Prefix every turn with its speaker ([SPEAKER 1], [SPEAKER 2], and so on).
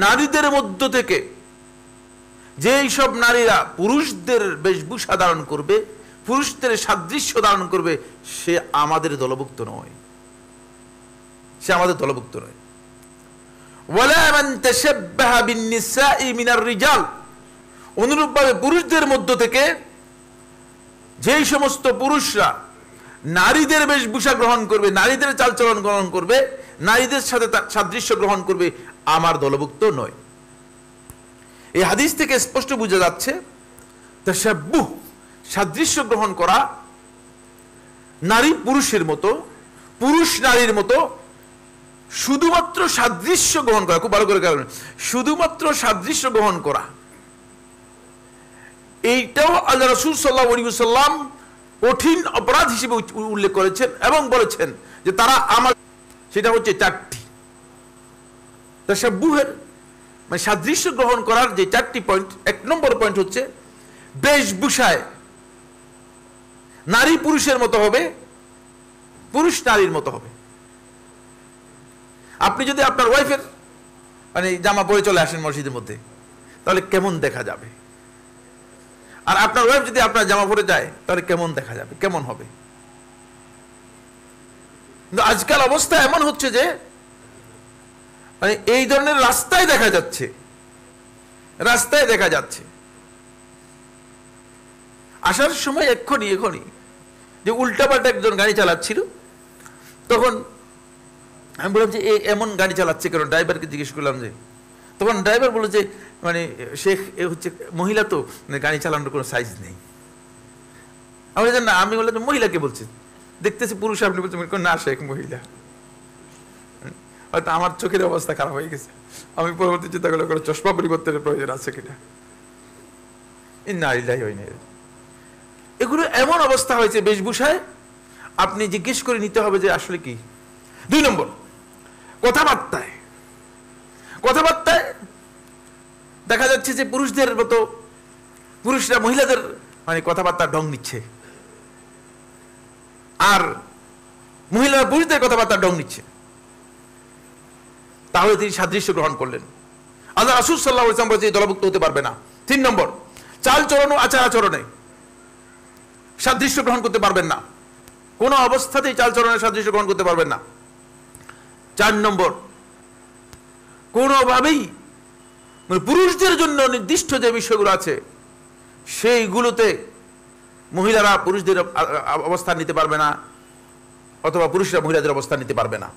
[SPEAKER 1] নারীদের মধ্য থেকে যেই সব নারীরা পুরুষদের বেশভূষা ধারণ করবে, পুরুষদের সাদৃশ্য ধারণ করবে, সে আমাদের দলভুক্ত নয়, সে আমাদের দলভুক্ত নয়। ওয়ালা মান তাশাব্বাহা বিন-নিসাই মিনার রিজাল, অনুরূপভাবে পুরুষদের মধ্য থেকে যেই সমস্ত পুরুষরা নারীদের বেশভূষা গ্রহণ করবে, নারীদের চালচলন গ্রহণ করবে, নারীদের সাথে সাদৃশ্য গ্রহণ করবে, আমার দলভুক্ত নয়। এই হাদিস থেকে স্পষ্ট বোঝা যাচ্ছে তাশাব্বুহ, সাদৃশ্য গ্রহণ করা, নারী পুরুষের মতো, পুরুষ নারীর মতো শুধুমাত্র সাদৃশ্য গ্রহণ করা, খুব ভালো করে কারণ শুধুমাত্র সাদৃশ্য গ্রহণ করা, এইটাও আল্লাহ রাসূল সাল্লাল্লাহু আলাইহি ওয়াসাল্লাম কঠিন অপরাধ হিসেবে উল্লেখ করেছেন এবং বলেছেন যে তারা আমার, সেটা হচ্ছে 4টি তাশাব্বুহের মানে সাদৃশ্য গ্রহণ করার যে 4টি পয়েন্ট। 1 নম্বর পয়েন্ট হচ্ছে বেশভূষায় নারী পুরুষের মতো হবে, পুরুষ নারীর মতো হবে। আপনি যদি আপনার ওয়াইফের মানে জামা পরে চলে আসেন মসজিদের মধ্যে, তাহলে কেমন দেখা যাবে? আর আপনার ওয়াইফ যদি আপনার জামা পরে যায়, তাহলে কেমন দেখা যাবে, কেমন হবে? কিন্তু আজকাল অবস্থা এমন হচ্ছে যে মানে এই ধরনের রাস্তায় দেখা যাচ্ছে, রাস্তায় দেখা যাচ্ছে। আসার সময় এক্ষুনি যে উল্টাপাল্টা একজন গাড়ি চালাচ্ছিল, তখন আমি বললাম যে এমন গাড়ি চালাচ্ছে কেন, ড্রাইভারকে জিজ্ঞেস করলাম যে, তখন ড্রাইভার বলল যে মানে শেখ এ হচ্ছে মহিলা, তো মানে গাড়ি চালানোর কোনো সাইজ নেই। আমি বললাম না, আমি বললাম মহিলাকে বলছি, দেখতেছি পুরুষ, আপনি বলছেন না শেখ মহিলা। হয়তো আমার চোখের অবস্থা খারাপ হয়ে গেছে, আমি পরবর্তী চিন্তা করলে কোনো চশমা পরিবর্তনের প্রয়োজন আছে কিনা। এগুলো এমন অবস্থা হয়েছে বেশভূষায়, আপনি জিজ্ঞেস করে নিতে হবে যে আসলে কি। 2 নম্বর, কথাবার্তায় দেখা যাচ্ছে যে পুরুষদের মতো পুরুষরা মহিলাদের মানে কথাবার্তার ঢং নিচ্ছে, আর মহিলারা পুরুষদের কথাবার্তার ঢং নিচ্ছে, তাহলে তিনি সাদৃশ্য গ্রহণ করলেন। আল্লাহ রাসূল সাল্লাল্লাহু আলাইহি ওয়াসাল্লাম বলেছেন দলভুক্ত হতে পারবে না। 3 নম্বর, চালচলন ও আচার আচরণে সাদৃশ্য গ্রহণ করতে পারবেন না, কোন অবস্থাতেই চালচলনের সাদৃশ্য গ্রহণ করতে পারবেন না। 4 নম্বর, কোনোভাবেই পুরুষদের জন্য নির্দিষ্ট যে বিষয়গুলো আছে সেইগুলোতে মহিলারা পুরুষদের অবস্থান নিতে পারবে না, অথবা পুরুষরা মহিলাদের অবস্থান নিতে পারবে না।